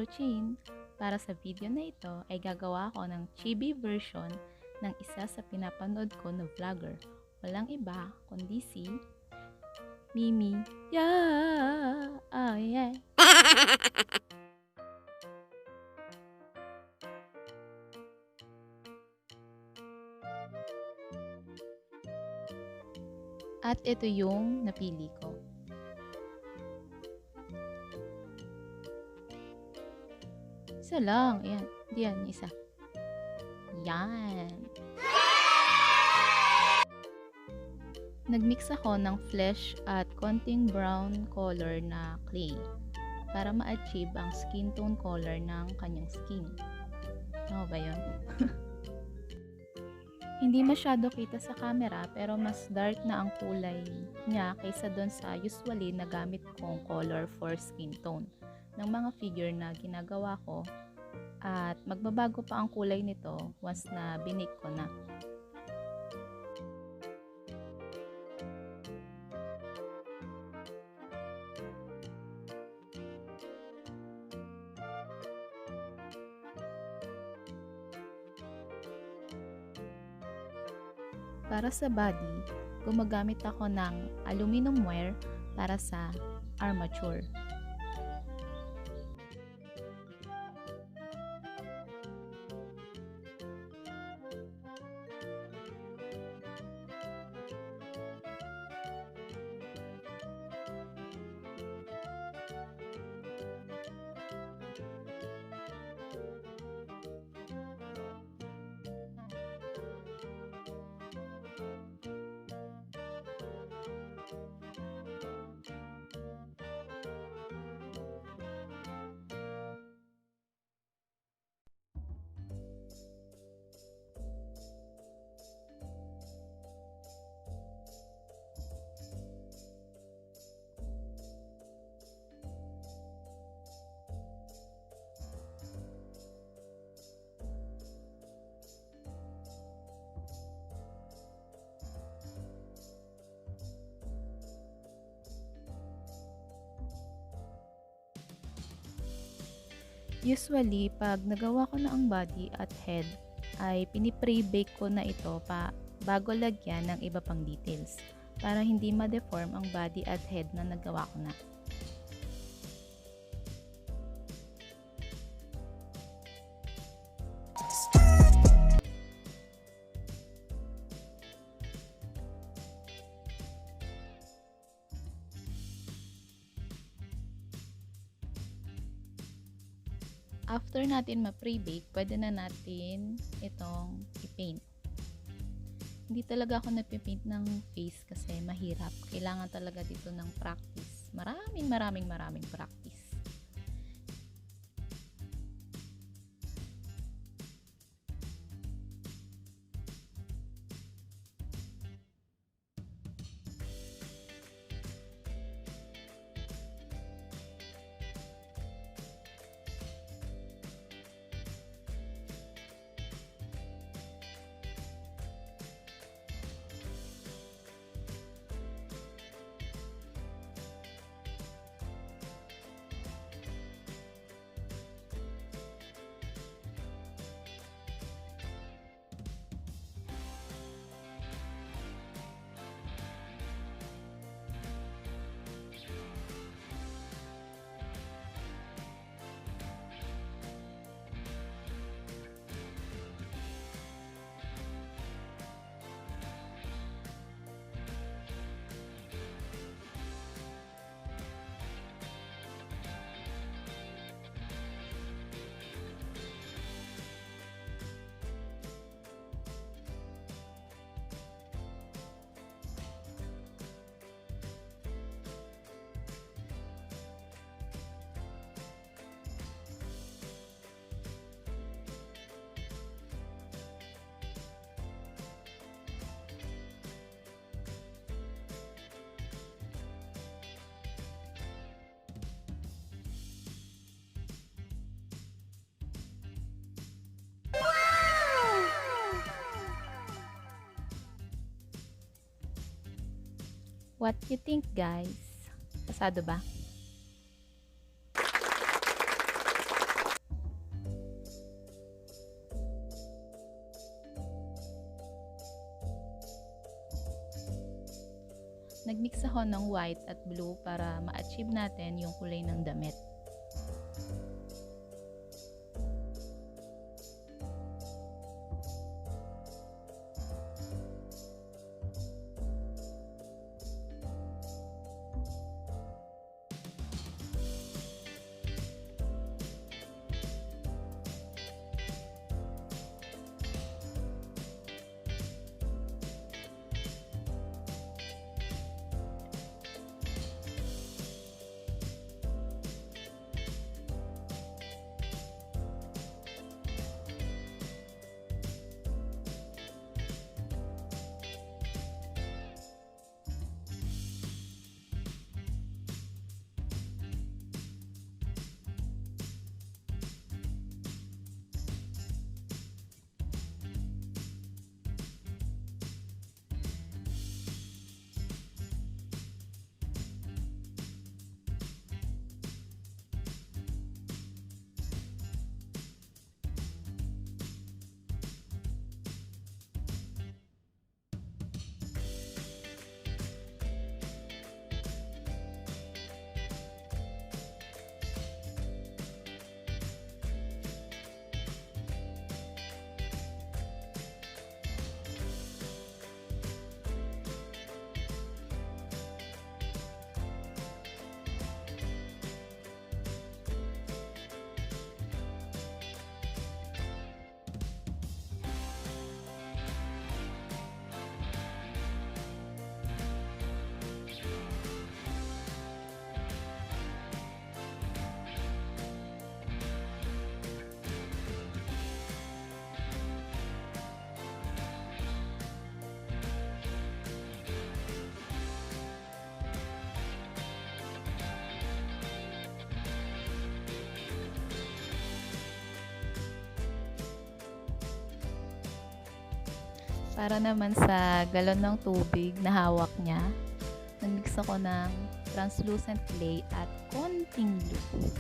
marewchin. Para sa video na ito ay gagawa ako ng chibi version ng isa sa pinapanood ko na vlogger. Walang iba kundi si Mimiyuuuh. Oh yeah. At ito yung napili ko. Isa lang. Ayan. Diyan, isa. Yan. Nagmix ako ng flesh at konting brown color na clay para ma-achieve ang skin tone color ng kanyang skin. Ano ba yun? Hindi masyado kita sa camera pero mas dark na ang kulay niya kaysa doon sa usually na gamit kong color for skin tone ng mga figure na ginagawa ko, at magbabago pa ang kulay nito once na binake ko na. Para sa body, gumagamit ako ng aluminum wire para sa armature. Usually, pag nagawa ko na ang body at head, ay pinipre-bake ko na ito bago lagyan ng iba pang details para hindi ma-deform ang body at head na nagawa ko na. After natin ma-pre-bake, pwede na natin itong i-paint. Hindi talaga ako nagpipaint ng face kasi mahirap. Kailangan talaga dito ng practice. Maraming practice. What you think, guys? Pasado ba? Nagmix ako ng white at blue para ma-achieve natin yung kulay ng damit. Para naman sa galon ng tubig na hawak niya, nagmix ako ng translucent clay at konting glue.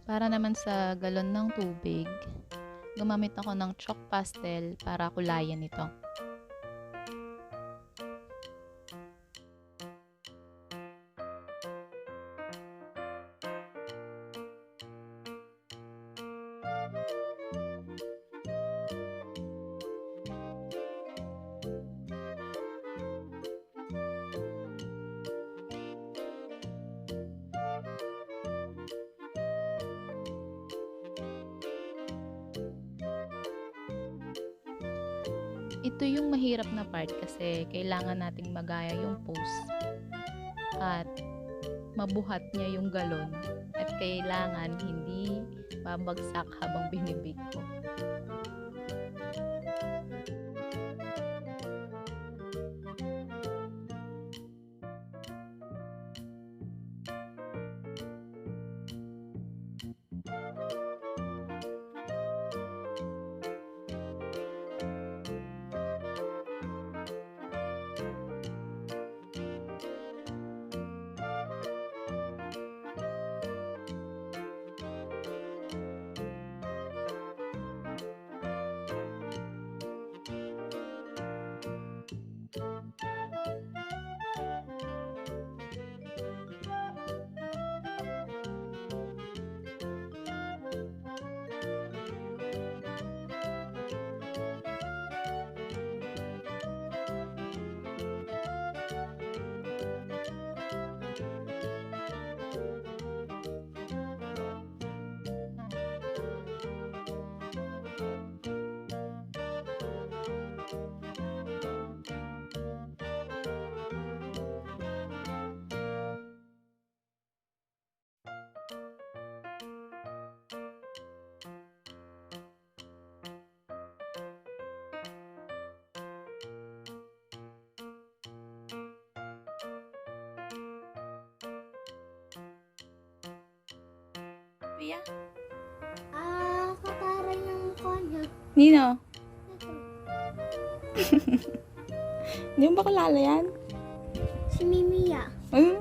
Para naman sa galon ng tubig, gumamit ako ng chalk pastel para kulayan ito. Ito yung mahirap na part kasi kailangan nating magaya yung pose at mabuhat niya yung galon at kailangan hindi babagsak habang binibig ko. Pia? Kataray ng konyo. Nino? Ito. Hindi mo ba kilala yan? Si Mimiyuuuh. Hmm?